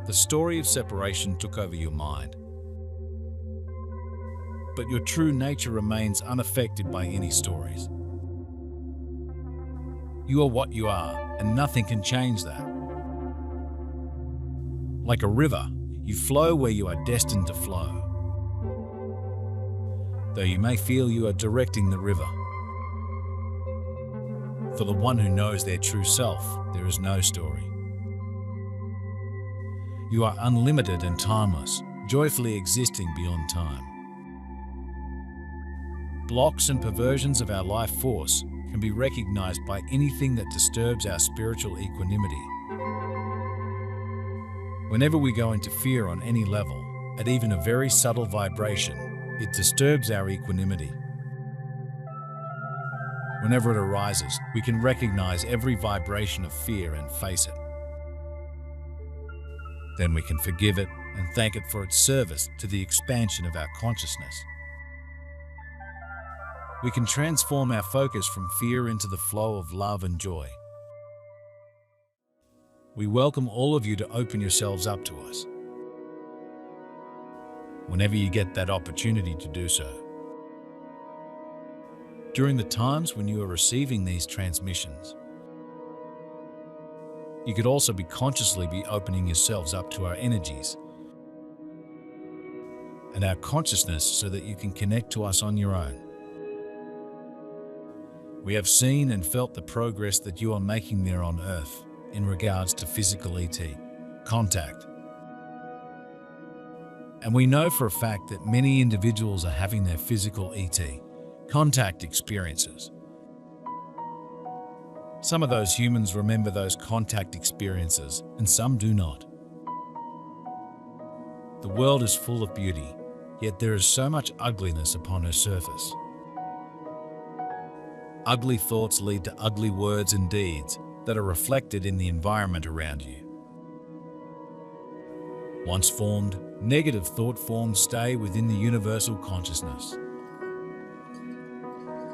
the story of separation took over your mind. But your true nature remains unaffected by any stories. You are what you are, and nothing can change that. Like a river, you flow where you are destined to flow. Though you may feel you are directing the river. For the one who knows their true self, there is no story. You are unlimited and timeless, joyfully existing beyond time. Blocks and perversions of our life force can be recognized by anything that disturbs our spiritual equanimity. Whenever we go into fear on any level, at even a very subtle vibration, it disturbs our equanimity. Whenever it arises, we can recognize every vibration of fear and face it. Then we can forgive it and thank it for its service to the expansion of our consciousness. We can transform our focus from fear into the flow of love and joy. We welcome all of you to open yourselves up to us, whenever you get that opportunity to do so. During the times when you are receiving these transmissions, you could also consciously be opening yourselves up to our energies and our consciousness so that you can connect to us on your own. We have seen and felt the progress that you are making there on Earth in regards to physical ET contact. And we know for a fact that many individuals are having their physical ET contact experiences. Some of those humans remember those contact experiences, and some do not. The world is full of beauty, yet there is so much ugliness upon her surface. Ugly thoughts lead to ugly words and deeds that are reflected in the environment around you. Once formed, negative thought forms stay within the universal consciousness.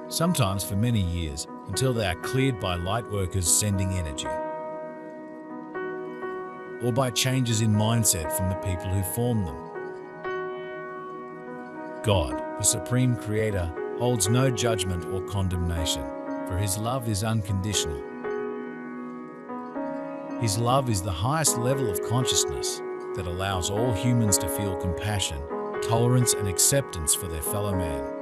Sometimes for many years, until they are cleared by light workers sending energy, or by changes in mindset from the people who formed them. God, the Supreme Creator, holds no judgment or condemnation, for His love is unconditional. His love is the highest level of consciousness that allows all humans to feel compassion, tolerance, and acceptance for their fellow man.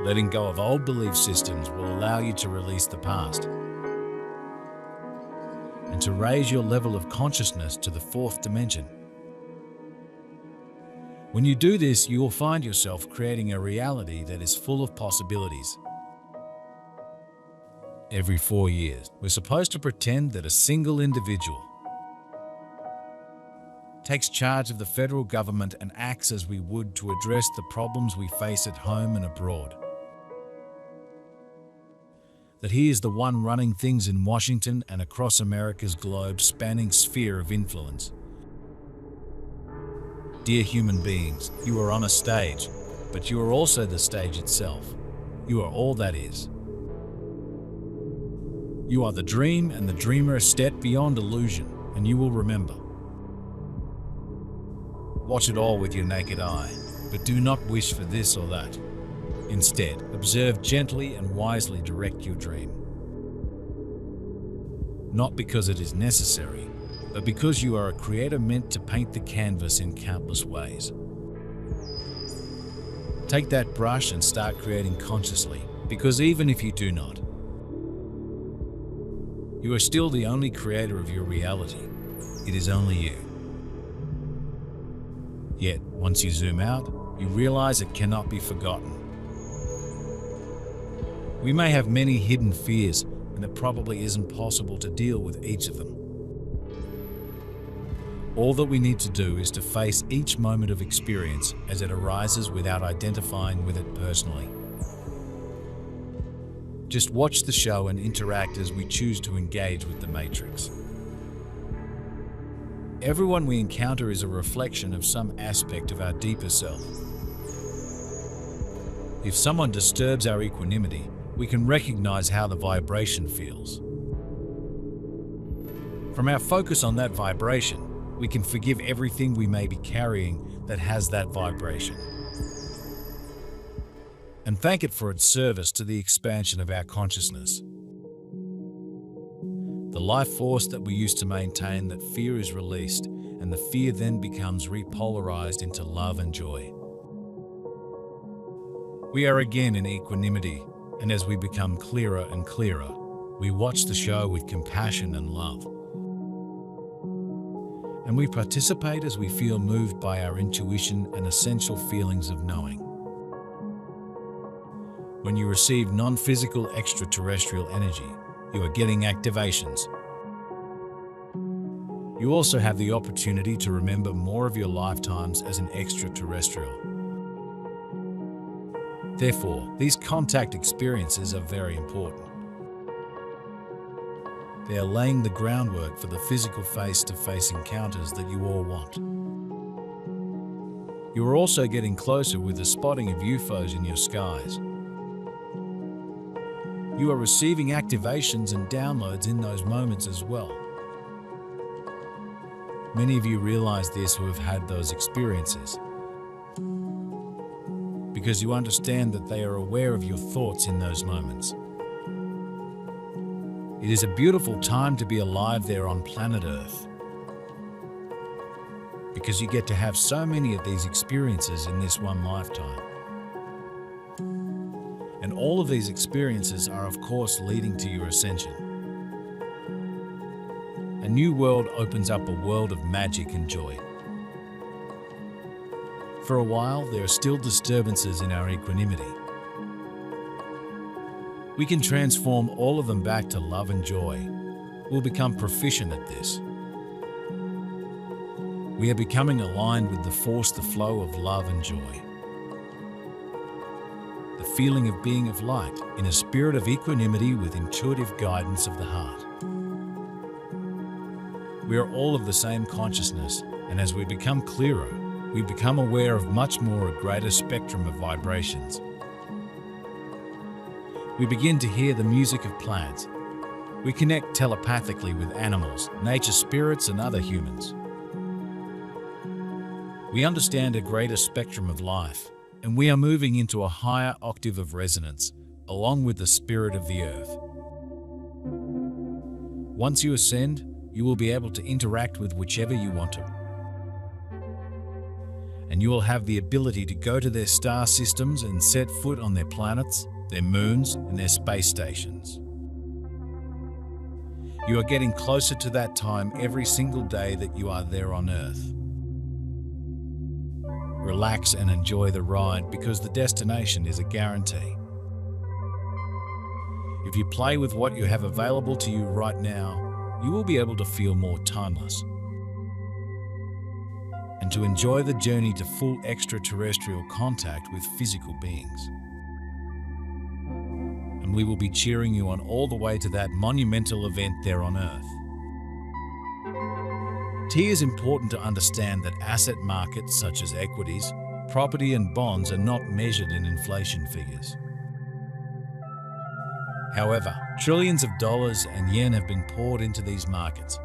Letting go of old belief systems will allow you to release the past and to raise your level of consciousness to the fourth dimension. When you do this, you will find yourself creating a reality that is full of possibilities. Every 4 years, we're supposed to pretend that a single individual takes charge of the federal government and acts as we would to address the problems we face at home and abroad. That he is the one running things in Washington and across America's globe-spanning sphere of influence. Dear human beings, you are on a stage, but you are also the stage itself. You are all that is. You are the dream, and the dreamer is step beyond illusion, and you will remember. Watch it all with your naked eye, but do not wish for this or that. Instead, observe gently and wisely direct your dream. Not because it is necessary, but because you are a creator meant to paint the canvas in countless ways. Take that brush and start creating consciously, because even if you do not, you are still the only creator of your reality. It is only you. Yet, once you zoom out, you realize it cannot be forgotten. We may have many hidden fears, and it probably isn't possible to deal with each of them. All that we need to do is to face each moment of experience as it arises without identifying with it personally. Just watch the show and interact as we choose to engage with the Matrix. Everyone we encounter is a reflection of some aspect of our deeper self. If someone disturbs our equanimity, we can recognize how the vibration feels. From our focus on that vibration, we can forgive everything we may be carrying that has that vibration, and thank it for its service to the expansion of our consciousness. The life force that we use to maintain that fear is released, and the fear then becomes repolarized into love and joy. We are again in equanimity, and as we become clearer and clearer, we watch the show with compassion and love. And we participate as we feel moved by our intuition and essential feelings of knowing. When you receive non-physical extraterrestrial energy, you are getting activations. You also have the opportunity to remember more of your lifetimes as an extraterrestrial. Therefore, these contact experiences are very important. They are laying the groundwork for the physical face-to-face encounters that you all want. You are also getting closer with the spotting of UFOs in your skies. You are receiving activations and downloads in those moments as well. Many of you realize this who have had those experiences, because you understand that they are aware of your thoughts in those moments. It is a beautiful time to be alive there on planet Earth, because you get to have so many of these experiences in this one lifetime. And all of these experiences are, of course, leading to your ascension. A new world opens up a world of magic and joy. For a while, there are still disturbances in our equanimity. We can transform all of them back to love and joy. We'll become proficient at this. We are becoming aligned with the force, the flow of love and joy. The feeling of being of light in a spirit of equanimity with intuitive guidance of the heart. We are all of the same consciousness, and as we become clearer, we become aware of much more a greater spectrum of vibrations. We begin to hear the music of plants. We connect telepathically with animals, nature spirits, and other humans. We understand a greater spectrum of life, and we are moving into a higher octave of resonance, along with the spirit of the earth. Once you ascend, you will be able to interact with whichever you want to. And you will have the ability to go to their star systems and set foot on their planets, their moons, and their space stations. You are getting closer to that time every single day that you are there on Earth. Relax and enjoy the ride, because the destination is a guarantee. If you play with what you have available to you right now, you will be able to feel more timeless and to enjoy the journey to full extraterrestrial contact with physical beings. And we will be cheering you on all the way to that monumental event there on Earth. It is important to understand that asset markets such as equities, property and bonds are not measured in inflation figures. However, trillions of dollars and yen have been poured into these markets.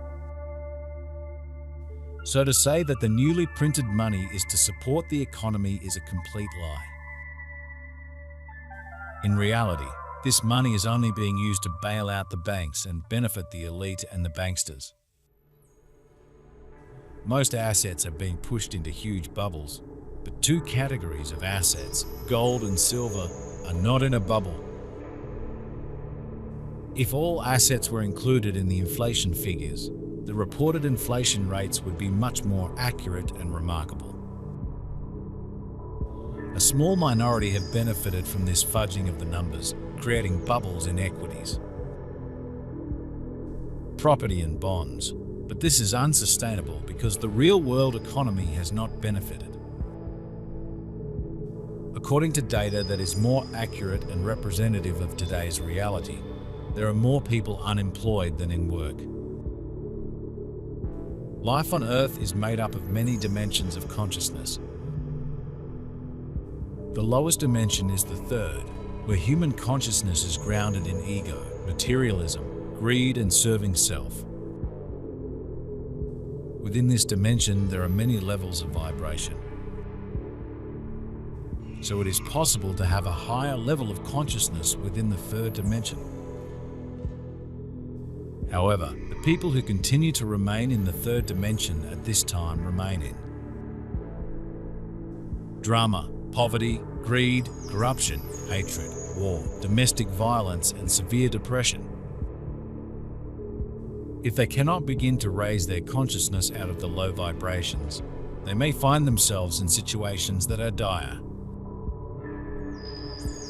So to say that the newly printed money is to support the economy is a complete lie. In reality, this money is only being used to bail out the banks and benefit the elite and the banksters. Most assets are being pushed into huge bubbles, but two categories of assets, gold and silver, are not in a bubble. If all assets were included in the inflation figures, the reported inflation rates would be much more accurate and remarkable. A small minority have benefited from this fudging of the numbers, creating bubbles in equities, property and bonds. But this is unsustainable because the real-world economy has not benefited. According to data that is more accurate and representative of today's reality, there are more people unemployed than in work. Life on Earth is made up of many dimensions of consciousness. The lowest dimension is the third, where human consciousness is grounded in ego, materialism, greed, and serving self. Within this dimension, there are many levels of vibration. So it is possible to have a higher level of consciousness within the third dimension. However, the people who continue to remain in the third dimension at this time remain in drama, poverty, greed, corruption, hatred, war, domestic violence, and severe depression. If they cannot begin to raise their consciousness out of the low vibrations, they may find themselves in situations that are dire.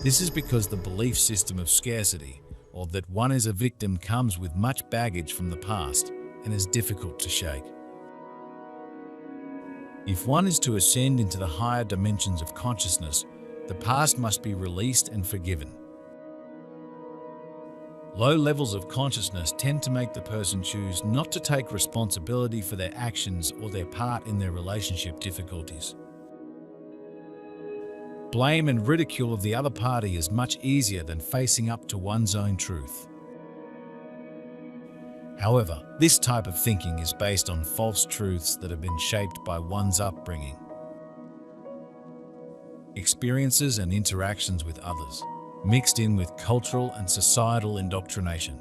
This is because the belief system of scarcity, or that one is a victim, comes with much baggage from the past and is difficult to shake. If one is to ascend into the higher dimensions of consciousness, the past must be released and forgiven. Low levels of consciousness tend to make the person choose not to take responsibility for their actions or their part in their relationship difficulties. Blame and ridicule of the other party is much easier than facing up to one's own truth. However, this type of thinking is based on false truths that have been shaped by one's upbringing, experiences and interactions with others, mixed in with cultural and societal indoctrination.